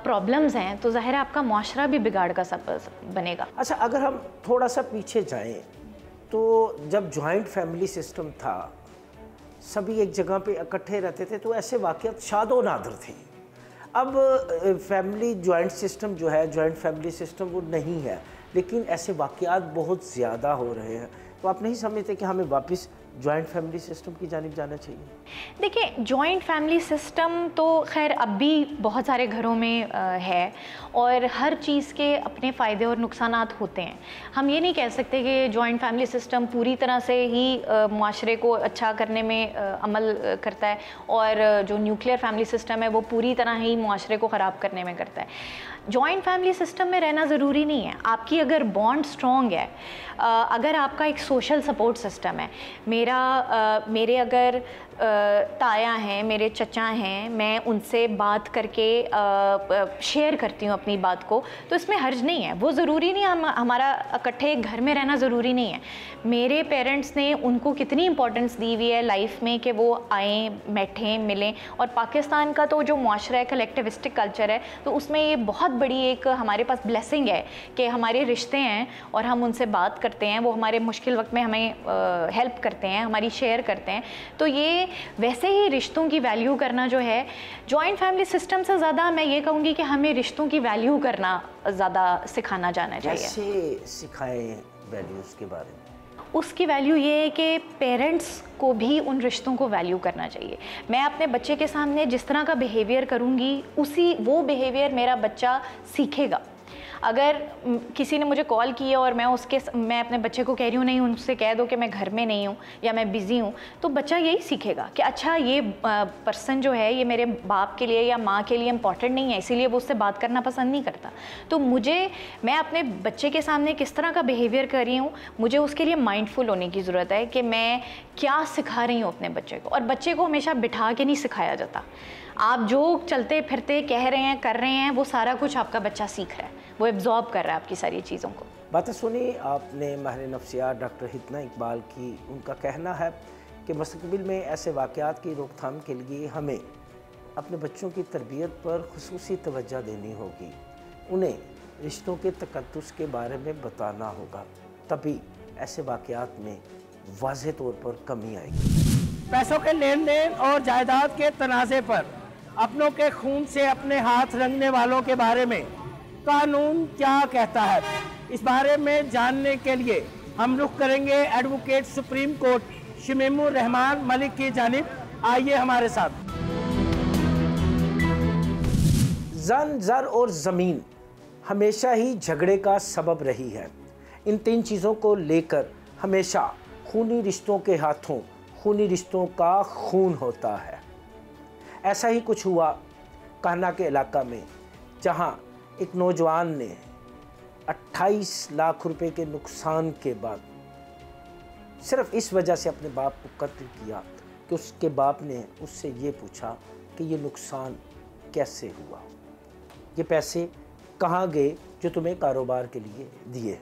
प्रॉब्लम्स हैं तो ज़ाहिर है आपका मुआशरा भी बिगाड़ का सबब बनेगा। अच्छा, अगर हम थोड़ा सा पीछे जाएं तो जब जॉइंट फैमिली सिस्टम था, सभी एक जगह पे इकट्ठे रहते थे, तो ऐसे वाक़यात शादो नादर थे। अब फैमिली जॉइंट सिस्टम जो है, जॉइंट फैमिली सिस्टम वो नहीं है, लेकिन ऐसे वाक़यात बहुत ज़्यादा हो रहे हैं। तो आप नहीं समझते कि हमें वापस जॉइंट फैमिली सिस्टम की जानिब जाना चाहिए? देखिए, जॉइंट फैमिली सिस्टम तो खैर अब भी बहुत सारे घरों में है, और हर चीज़ के अपने फ़ायदे और नुकसानात होते हैं। हम ये नहीं कह सकते कि जॉइंट फैमिली सिस्टम पूरी तरह से ही मुआशरे को अच्छा करने में अमल करता है, और जो न्यूक्लियर फैमिली सिस्टम है वो पूरी तरह ही मुआशरे को ख़राब करने में करता है। जॉइंट फैमिली सिस्टम में रहना ज़रूरी नहीं है। आपकी अगर बॉन्ड स्ट्रॉन्ग है, अगर आपका एक सोशल सपोर्ट सिस्टम है, मेरे अगर ताया हैं, मेरे चचा हैं, मैं उनसे बात करके शेयर करती हूँ अपनी बात को, तो इसमें हर्ज नहीं है। वो ज़रूरी नहीं हमारा इकट्ठे घर में रहना ज़रूरी नहीं है। मेरे पेरेंट्स ने उनको कितनी इंपॉर्टेंस दी हुई है लाइफ में कि वो आएँ, बैठें, मिलें। और पाकिस्तान का तो जो मुआशरा है, कलेक्टिविस्टिक कल्चर है, तो उसमें ये बहुत बड़ी एक हमारे पास ब्लेसिंग है कि हमारे रिश्ते हैं और हम उनसे बात करते हैं, वो हमारे मुश्किल वक्त में हमें हेल्प करते हैं, हमारी शेयर करते हैं। तो ये वैसे ही रिश्तों की वैल्यू करना जो है, जॉइंट फैमिली सिस्टम से ज़्यादा मैं ये कहूँगी कि हमें रिश्तों की वैल्यू करना ज़्यादा सिखाना जाना चाहिए। कैसे सिखाएं वैल्यूज़ के बारे में? उसकी वैल्यू ये है कि पेरेंट्स को भी उन रिश्तों को वैल्यू करना चाहिए। मैं अपने बच्चे के सामने जिस तरह का बिहेवियर करूँगी, वो बिहेवियर मेरा बच्चा सीखेगा। अगर किसी ने मुझे कॉल किया और मैं अपने बच्चे को कह रही हूँ नहीं, उनसे कह दो कि मैं घर में नहीं हूँ या मैं बिज़ी हूँ, तो बच्चा यही सीखेगा कि अच्छा ये पर्सन जो है ये मेरे बाप के लिए या माँ के लिए इम्पॉर्टेंट नहीं है, इसीलिए वो उससे बात करना पसंद नहीं करता। तो मैं अपने बच्चे के सामने किस तरह का बिहेवियर कर रही हूँ, मुझे उसके लिए माइंडफुल होने की ज़रूरत है कि मैं क्या सिखा रही हूँ अपने बच्चे को। और बच्चे को हमेशा बिठा के नहीं सिखाया जाता। आप जो चलते फिरते कह रहे हैं, कर रहे हैं, वो सारा कुछ आपका बच्चा सीख रहा है, वो एब्जॉर्ब कर रहा है आपकी सारी चीज़ों को। बातें सुनी आपने माहिर नफ्सियात डॉक्टर हितना इकबाल की। उनका कहना है कि मुस्तक़बिल में ऐसे वाक़यात की रोकथाम के लिए हमें अपने बच्चों की तरबियत पर खुसूसी तवज्जो देनी होगी, उन्हें रिश्तों के तकद्दुस के बारे में बताना होगा, तभी ऐसे वाक़यात में वाज़ेह तौर पर कमी आएगी। पैसों के लेन देन और जायदाद के तनाज़े पर अपनों के खून से अपने हाथ रंगने वालों के बारे में कानून क्या कहता है, इस बारे में जानने के लिए हम रुख करेंगे advocate supreme court Shamimur Rahman Malik की जानिब। आइए हमारे साथ। जन, ज़र और ज़मीन हमेशा ही झगड़े का सबब रही है। इन तीन चीज़ों को लेकर हमेशा खूनी रिश्तों के हाथों खूनी रिश्तों का खून होता है। ऐसा ही कुछ हुआ कान्हा के इलाका में, जहां एक नौजवान ने 28 लाख रुपए के नुकसान के बाद सिर्फ इस वजह से अपने बाप को कत्ल किया कि उसके बाप ने उससे ये पूछा कि ये नुकसान कैसे हुआ, ये पैसे कहाँ गए जो तुम्हें कारोबार के लिए दिए।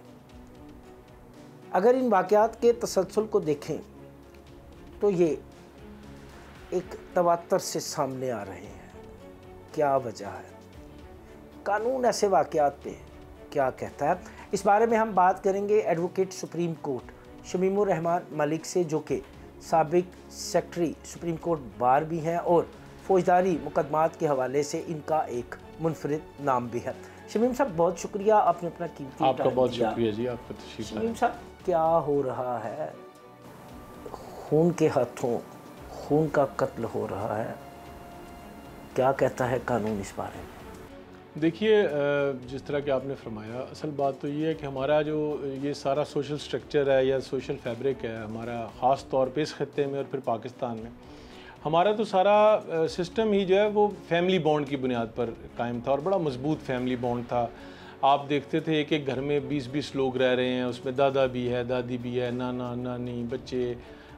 अगर इन वाक़यात के तसलसल को देखें तो ये एक तवातर से सामने आ रहे हैं। क्या वजह है? कानून ऐसे वाक़यात पे क्या कहता है, इस बारे में हम बात करेंगे advocate supreme court Shamimur Rahman Malik से, जो कि साबिक सेक्रेटरी सुप्रीम कोर्ट बार भी हैं और फौजदारी मुकदमात के हवाले से इनका एक मुनफरिद नाम भी है। शमीम साहब, बहुत शुक्रिया, आपने अपना कीमती आपका टाइम बहुत दिया। शुक्रिया जी, आपका तशरीफ लाए। शमीम साहब, क्या हो रहा है? खून के हाथों खून का कत्ल हो रहा है, क्या कहता है कानून इस बारे में? देखिए, जिस तरह कि आपने फरमाया, असल बात तो ये है कि हमारा जो ये सारा सोशल स्ट्रक्चर है या सोशल फैब्रिक है हमारा, ख़ास तौर पे इस खत्ते में और फिर पाकिस्तान में, हमारा तो सारा सिस्टम ही जो है वो फैमिली बॉन्ड की बुनियाद पर कायम था और बड़ा मजबूत फैमिली बॉन्ड था। आप देखते थे एक एक घर में 20-20 लोग रह रहे हैं, उसमें दादा भी है, दादी भी है, नाना नानी, बच्चे,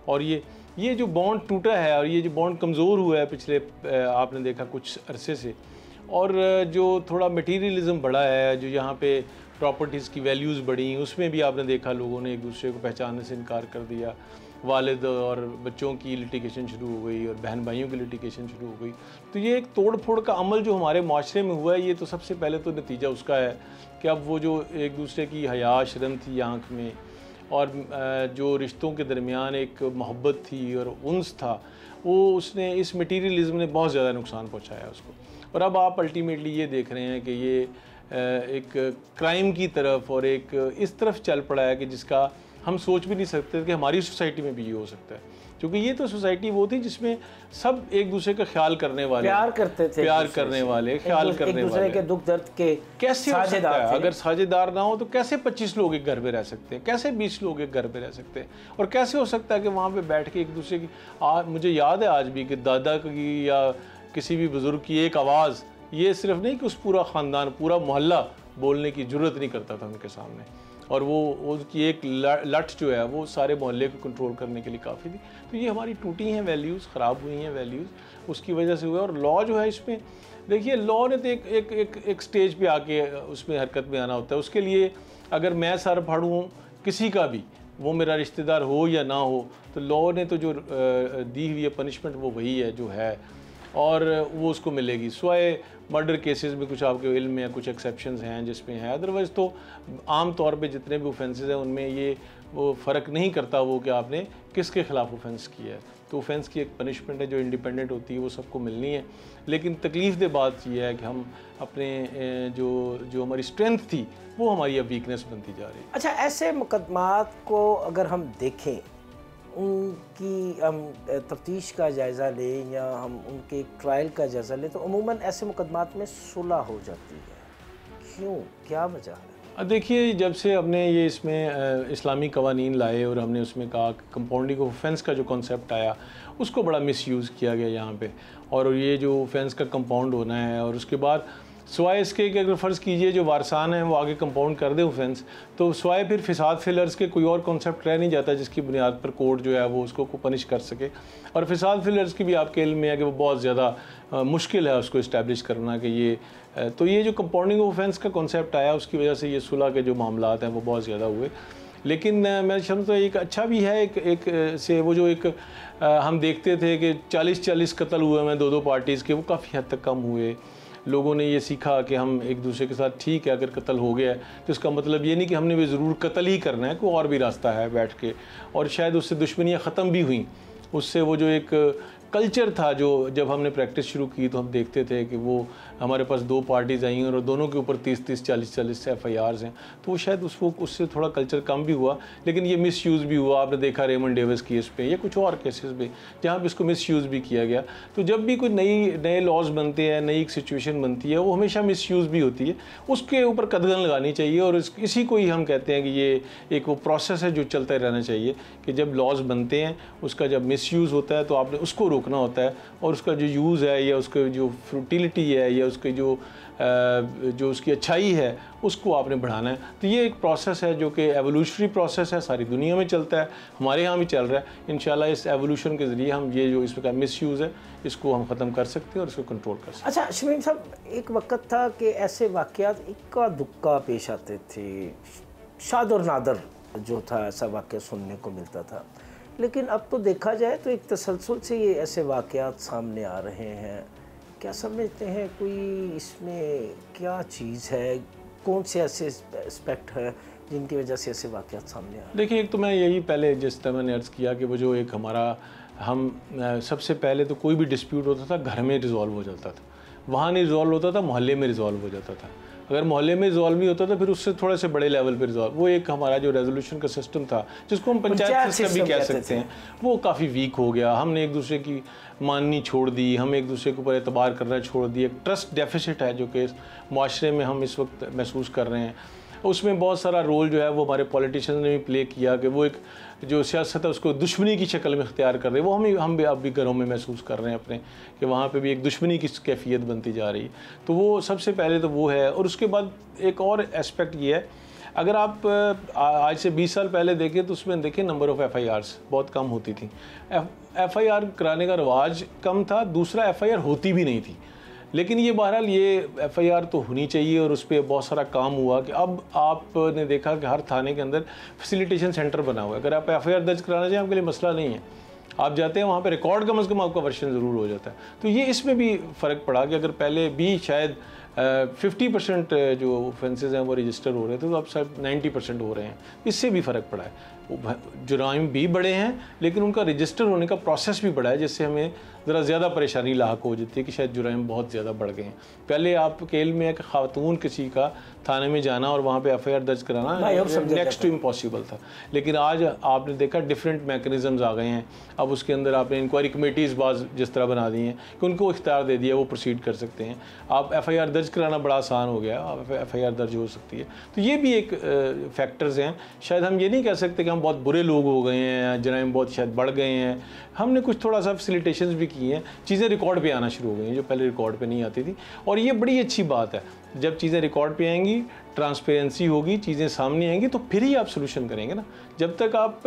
और ये जो बॉन्ड टूटा है और ये जो बॉन्ड कमज़ोर हुआ है पिछले आपने देखा कुछ अरसे से, और जो थोड़ा मटीरियलिज़म बढ़ा है, जो यहाँ पे प्रॉपर्टीज़ की वैल्यूज़ बढ़ी, उसमें भी आपने देखा लोगों ने एक दूसरे को पहचानने से इनकार कर दिया। वालिद और बच्चों की लिटिगेशन शुरू हो गई और बहन भाइयों की लिटिगेशन शुरू हो गई। तो ये एक तोड़ फोड़ का अमल जो हमारे माशरे में हुआ है, ये तो सबसे पहले तो नतीजा उसका है कि अब वो जो एक दूसरे की हया शर्म थी आँख में, और जो रिश्तों के दरमियान एक मोहब्बत थी और उन्स था, वो उसने इस मटीरियलिज़म ने बहुत ज़्यादा नुकसान पहुँचाया उसको। और अब आप अल्टीमेटली ये देख रहे हैं कि ये एक क्राइम की तरफ और एक इस तरफ चल पड़ा है कि जिसका हम सोच भी नहीं सकते कि हमारी सोसाइटी में भी ये हो सकता है, क्योंकि ये तो सोसाइटी वो थी जिसमें सब एक दूसरे का ख्याल करने वाले, प्यार करते थे, प्यार करने वाले, ख्याल करने वाले, एक दूसरे के दुख दर्द के कैसे हो सकता है? थे। अगर साझेदार ना हो तो कैसे 25 लोग एक घर पे रह सकते हैं, कैसे 20 लोग एक घर पे रह सकते हैं, और कैसे हो सकता है कि वहाँ पे बैठ के एक दूसरे की मुझे याद है आज भी कि दादा की या किसी भी बुज़ुर्ग की एक आवाज़, ये सिर्फ नहीं कि उस पूरा ख़ानदान, पूरा मोहल्ला बोलने की ज़रूरत नहीं करता था उनके सामने, और वो उसकी एक लठ जो है वो सारे मोहल्ले को कंट्रोल करने के लिए काफ़ी थी। तो ये हमारी टूटी हैं वैल्यूज़, ख़राब हुई हैं वैल्यूज़, उसकी वजह से हुआ। और लॉ जो है इसमें, देखिए लॉ ने तो एक स्टेज पे आके उसमें हरकत में आना होता है। उसके लिए अगर मैं सर फाड़ूँ किसी का भी, वो मेरा रिश्तेदार हो या ना हो, तो लॉ ने तो जो दी हुई है पनिशमेंट वो वही है जो है, और वो उसको मिलेगी। स्वाय मर्डर केसेस में कुछ आपके इल्म में कुछ एक्सेप्शंस हैं जिसमें है, अदरवाइज़ तो आम तौर पे जितने भी ऑफेंसेस हैं उनमें ये वो फ़र्क नहीं करता वो कि आपने किसके ख़िलाफ़ ऑफेंस किया है। तो ऑफेंस की एक पनिशमेंट है जो इंडिपेंडेंट होती है, वो सबको मिलनी है। लेकिन तकलीफ़ दे बात यह है कि हम अपने जो हमारी स्ट्रेंथ थी वो हमारी अब वीकनेस बनती जा रही है। अच्छा, ऐसे मुकदमात को अगर हम देखें, उनकी हम तफ्तीश का जायज़ा लें या हम उनके ट्रायल का जायज़ा लें, तो अमूमन ऐसे मुकदमात में सुलह हो जाती है। क्यों, क्या वजह है? देखिए, जब से हमने ये इसमें इस्लामी कवानीन लाए और हमने उसमें कहा कि कंपाउंडिंग ऑफेंस का जो कॉन्सेप्ट आया उसको बड़ा मिसयूज़ किया गया यहाँ पे, और ये जो ऑफेंस का कंपाउंड होना है, और उसके बाद स्वाय इसके कि अगर फ़र्ज़ कीजिए जो वारसान हैं वो आगे कंपाउंड कर दे ऑफेंस, तो स्वाय फिर फिसाद फिलर्स के कोई और कॉन्सेप्ट रह नहीं जाता जिसकी बुनियाद पर कोर्ट जो है वो उसको पनिश कर सके। और फिसाद फिलर्स की भी आपके इल्म में है कि वो बहुत ज़्यादा मुश्किल है उसको इस्टेब्लिश करना कि ये तो ये जो कंपाउंडिंग ऑफेंस का कॉन्सेप्ट आया उसकी वजह से ये सुलह के जो मामलात हैं वो बहुत ज़्यादा हुए। लेकिन मैं समझता हूँ एक अच्छा भी है एक से वो जो एक हम देखते थे कि 40-40 कत्ल हुए हैं 2-2 पार्टीज़ के, वो काफ़ी हद तक कम हुए। लोगों ने ये सीखा कि हम एक दूसरे के साथ ठीक है, अगर कत्ल हो गया है तो इसका मतलब ये नहीं कि हमने भी ज़रूर कत्ल ही करना है, कोई और भी रास्ता है बैठ के, और शायद उससे दुश्मनियाँ ख़त्म भी हुई। उससे वो जो एक कल्चर था जो जब हमने प्रैक्टिस शुरू की तो हम देखते थे कि वो हमारे पास 2 पार्टीज़ आई और दोनों के ऊपर 30-30, 40-40 FIRs हैं, तो वो शायद उससे थोड़ा कल्चर कम भी हुआ। लेकिन ये मिसयूज़ भी हुआ, आपने देखा रेमंड डेविस केस पे या कुछ और केसेस पे जहाँ पे इसको मिसयूज़ भी किया गया। तो जब भी कोई नए लॉज बनते हैं, नई एक सिचुएशन बनती है, वो हमेशा मिसयूज़ भी होती है, उसके ऊपर कदगन लगानी चाहिए। और इसी को ही हम कहते हैं कि ये एक वो प्रोसेस है जो चलता रहना चाहिए कि जब लॉज बनते हैं उसका जब मिसयूज़ होता है तो आपने उसको रोकना होता है, और उसका जो यूज़ है या उसका जो फ्रूटिलिटी है या उसकी जो उसकी अच्छाई है उसको आपने बढ़ाना है। तो ये एक प्रोसेस है जो कि एवोल्यूशनरी प्रोसेस है, सारी दुनिया में चलता है, हमारे यहाँ भी चल रहा है। इंशाल्लाह इस एवोल्यूशन के ज़रिए हम ये जो इसका मिसयूज़ है इसको हम ख़त्म कर सकते हैं और इसको कंट्रोल कर सकते हैं। अच्छा शमीम साहब, एक वक्त था कि ऐसे वाक़यात इक्का दुक्का पेश आते थे, शाद और नादर जो था ऐसा वाक़या सुनने को मिलता था, लेकिन अब तो देखा जाए तो एक तसलसल से ये ऐसे वाक़यात सामने आ रहे हैं क्या समझते हैं कोई इसमें क्या चीज़ है, कौन से ऐसे एस्पेक्ट है जिनकी वजह से ऐसे वाक़यात सामने आए? देखिए, एक तो मैं यही पहले जिस तरह मैंने अर्ज़ किया कि वो जो एक हमारा सबसे पहले तो कोई भी डिस्प्यूट होता था घर में रिजॉल्व हो जाता था, वहाँ नहीं रिजॉल्व होता था, मोहल्ले में रिजॉल्व हो जाता था। अगर मोहल्ले में रिजॉल्व नहीं होता था फिर उससे थोड़े से बड़े लेवल पे रिजॉल्व, वो एक हमारा जो रेजोल्यूशन का सिस्टम था जिसको हम पंचायत सिस्टम भी कह सकते हैं, वो काफ़ी वीक हो गया। हमने एक दूसरे की माननी छोड़ दी, हम एक दूसरे के ऊपर एतबार करना छोड़ दिए। एक ट्रस्ट डेफिसिट है जो कि माशरे में हम इस वक्त महसूस कर रहे हैं। उसमें बहुत सारा रोल जो है वो हमारे पॉलिटिशियंस ने भी प्ले किया कि वो एक जो सियासत है उसको दुश्मनी की शक्ल में इख्तियार कर रहे हैं। वो हम भी अब भी घरों में महसूस कर रहे हैं अपने कि वहाँ पे भी एक दुश्मनी की कैफियत बनती जा रही है। तो वो सबसे पहले तो वो है। और उसके बाद एक और एस्पेक्ट ये है, अगर आप आज से 20 साल पहले देखें तो उसमें देखें नंबर ऑफ़ FIRs बहुत कम होती थी। FIR कराने का रवाज कम था, दूसरा FIR होती भी नहीं थी। लेकिन ये बहरहाल ये FIR तो होनी चाहिए और उस पर बहुत सारा काम हुआ कि अब आपने देखा कि हर थाने के अंदर फैसिलिटेशन सेंटर बना हुआ है। अगर आप FIR दर्ज कराना चाहें आपके लिए मसला नहीं है, आप जाते हैं वहाँ पे रिकॉर्ड कम से कम आपका वर्शन ज़रूर हो जाता है। तो ये इसमें भी फ़र्क पड़ा कि अगर पहले भी शायद 50% जो ऑफेंसेस हैं वो रजिस्टर हो रहे थे तो अब शायद 90% हो रहे हैं। इससे भी फ़र्क पड़ा है। जुराइम भी बड़े हैं लेकिन उनका रजिस्टर होने का प्रोसेस भी बड़ा है, जिससे हमें ज़रा ज़्यादा परेशानी लाहक हो जाती है कि शायद जुराइम बहुत ज़्यादा बढ़ गए हैं। पहले आप केल में एक खातून किसी का थाने में जाना और वहाँ पे FIR दर्ज कराना नेक्स्ट टू इम्पॉसिबल था। लेकिन आज आपने देखा डिफरेंट मैकेनिज़म्स आ गए हैं। अब उसके अंदर आपने इंक्वायरी कमेटीज़ बाज़ जिस तरह बना दी हैं कि उनको इख्तियार दे दिया वो प्रोसीड कर सकते हैं। आप FIR दर्ज कराना बड़ा आसान हो गया, FIR दर्ज हो सकती है। तो ये भी एक फैक्टर्स हैं। शायद हम ये नहीं कह सकते कि हम बहुत बुरे लोग हो गए हैं, जुराइम बहुत शायद बढ़ गए हैं। हमने कुछ थोड़ा सा फैसिलिटेशंस भी की हैं, चीज़ें रिकॉर्ड पे आना शुरू हो गई हैं जो पहले रिकॉर्ड पे नहीं आती थी। और ये बड़ी अच्छी बात है, जब चीज़ें रिकॉर्ड पे आएंगी, ट्रांसपेरेंसी होगी, चीज़ें सामने आएंगी तो फिर ही आप सोल्यूशन करेंगे ना। जब तक आप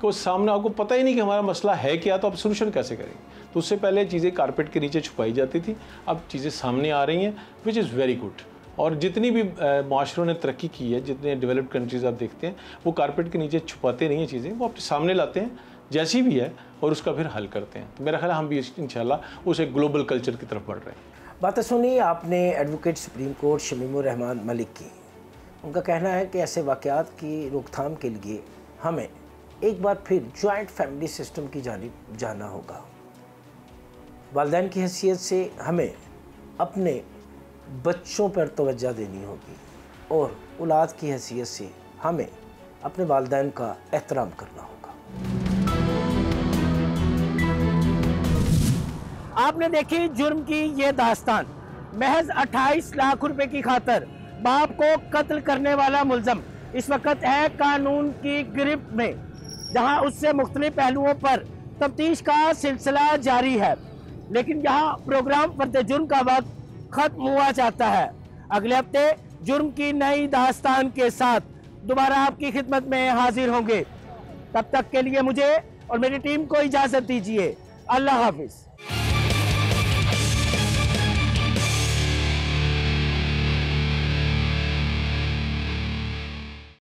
को सामने आपको पता ही नहीं कि हमारा मसला है क्या, तो आप सोल्यूशन कैसे करेंगे? तो उससे पहले चीज़ें कारपेट के नीचे छुपाई जाती थी, अब चीज़ें सामने आ रही हैं, विच इज़ वेरी गुड। और जितनी भी माशरों ने तरक्की की है, जितने डेवलप्ड कंट्रीज़ आप देखते हैं, वो कारपेट के नीचे छुपाते नहीं हैं चीज़ें, वो अपने सामने लाते हैं जैसी भी है और उसका फिर हल करते हैं। तो मेरा ख्याल हम भी इंशाल्लाह उस एक ग्लोबल कल्चर की तरफ बढ़ रहे हैं। बातें सुनी आपने advocate supreme court Shamimur Rahman Malik की। उनका कहना है कि ऐसे वाक़यात की रोकथाम के लिए हमें एक बार फिर जॉइंट फैमिली सिस्टम की जानिब जाना होगा। वालिदैन की हैसियत से हमें अपने बच्चों पर तवज्जो देनी होगी और औलाद की हैसियत से हमें अपने वालिदैन का एहतराम करना होगा। आपने देखी जुर्म की ये दास्तान। महज 28 लाख रुपए की खातर बाप को कत्ल करने वाला मुलजम इस वक्त है कानून की गिरफ्त में, जहां उससे मुख्तलिफ पहलुओं पर तफ्तीश का सिलसिला जारी है। लेकिन यहाँ प्रोग्राम फर्द जुर्म का वक्त खत्म हुआ चाहता है। अगले हफ्ते जुर्म की नई दास्तान के साथ दोबारा आपकी खिदमत में हाजिर होंगे। तब तक के लिए मुझे और मेरी टीम को इजाज़त दीजिए। अल्लाह हाफिज़।